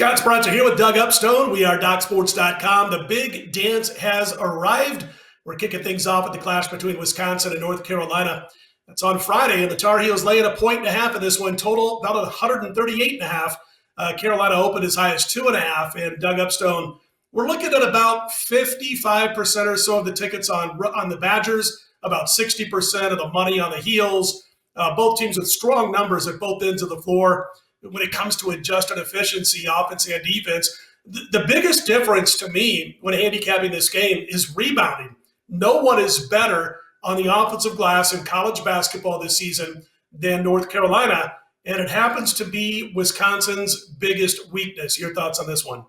Scott Spratzer here with Doug Upstone. We are DocSports.com. The big dance has arrived. We're kicking things off at the clash between Wisconsin and North Carolina. That's on Friday, and the Tar Heels laying 1.5 in this one. Total about 138.5. Carolina opened as high as 2.5. And Doug Upstone, we're looking at about 55% or so of the tickets on the Badgers, about 60% of the money on the Heels. Both teams with strong numbers at both ends of the floor when it comes to adjusted efficiency, offense and defense. The biggest difference to me when handicapping this game is rebounding. No one is better on the offensive glass in college basketball this season than North Carolina, and it happens to be Wisconsin's biggest weakness. Your thoughts on this one?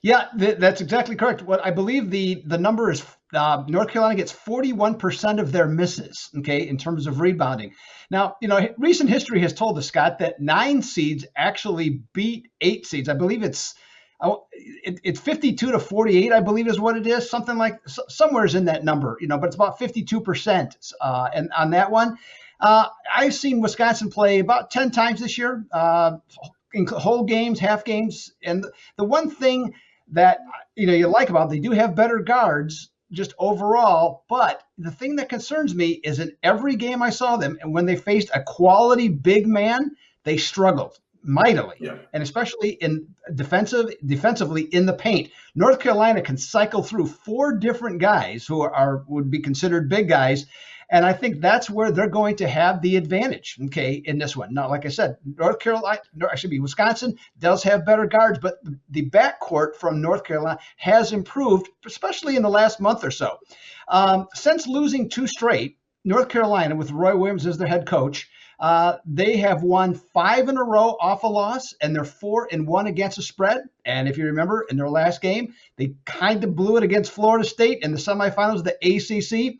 Yeah, that's exactly correct. What I believe the number is North Carolina gets 41% of their misses, okay, in terms of rebounding. Now, recent history has told us, Scott, that 9 seeds actually beat 8 seeds. I believe it's 52-48, I believe is what it is, something like somewhere's in that number, but it's about 52%. And on that one, I've seen Wisconsin play about 10 times this year, in whole games, half games. And the one thing that, you like about, they do have better guards just overall. But the thing that concerns me is in every game I saw them, and when they faced a quality big man, they struggled mightily. Yeah. And especially in defensively in the paint. North Carolina can cycle through 4 different guys who would be considered big guys. And I think that's where they're going to have the advantage, okay, in this one. Now, like I said, Wisconsin does have better guards, but the backcourt from North Carolina has improved, especially in the last month or so. Since losing 2 straight, North Carolina, with Roy Williams as their head coach, they have won 5 in a row off a loss, and they're 4-1 against the spread. And if you remember, in their last game, they kind of blew it against Florida State in the semifinals of the ACC.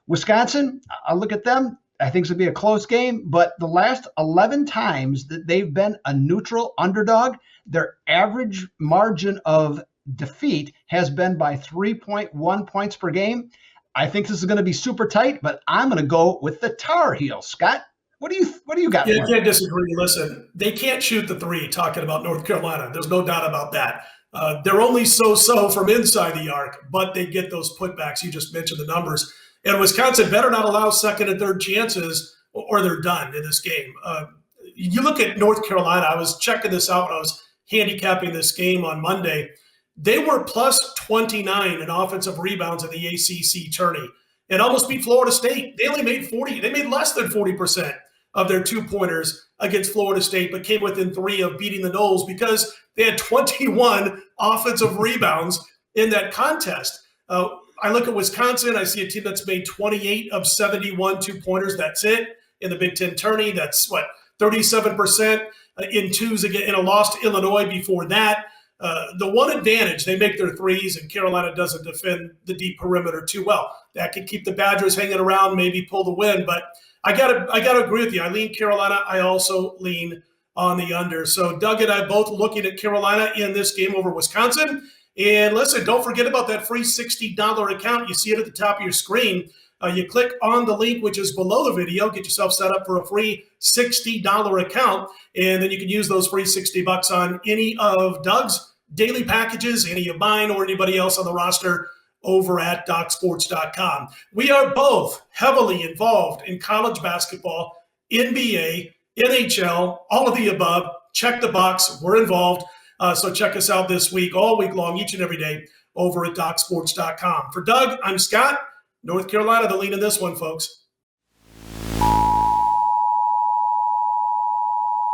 Wisconsin, I look at them, I think it's going to be a close game, but the last 11 times that they've been a neutral underdog, their average margin of defeat has been by 3.1 points per game. I think this is going to be super tight, but I'm going to go with the Tar Heels. Scott, what do you got? Yeah, I can't disagree. Listen, they can't shoot the 3, talking about North Carolina. There's no doubt about that. They're only so-so from inside the arc, but they get those putbacks. You just mentioned the numbers. And Wisconsin better not allow second and third chances or they're done in this game. You look at North Carolina. I was checking this out when I was handicapping this game on Monday. They were plus 29 in offensive rebounds in the ACC tourney and almost beat Florida State. They only made 40. They made less than 40% of their 2-pointers against Florida State, but came within 3 of beating the Noles because they had 21 offensive rebounds in that contest. I look at Wisconsin, I see a team that's made 28 of 71 2-pointers. That's it. In the Big Ten tourney, that's 37% in twos again in a loss to Illinois before that. The one advantage, they make their threes, and Carolina doesn't defend the deep perimeter too well. That could keep the Badgers hanging around, maybe pull the win. But I gotta agree with you. I lean Carolina. I also lean on the under. So Doug and I both looking at Carolina in this game over Wisconsin. And listen, don't forget about that free $60 account. You see it at the top of your screen. You click on the link, which is below the video. Get yourself set up for a free $60 account. And then you can use those free $60 on any of Doug's daily packages, any of mine, or anybody else on the roster over at DocSports.com. We are both heavily involved in college basketball, NBA, NHL, all of the above. Check the box. We're involved. So check us out this week, all week long, each and every day over at DocSports.com. For Doug, I'm Scott. North Carolina, the lead in this one, folks.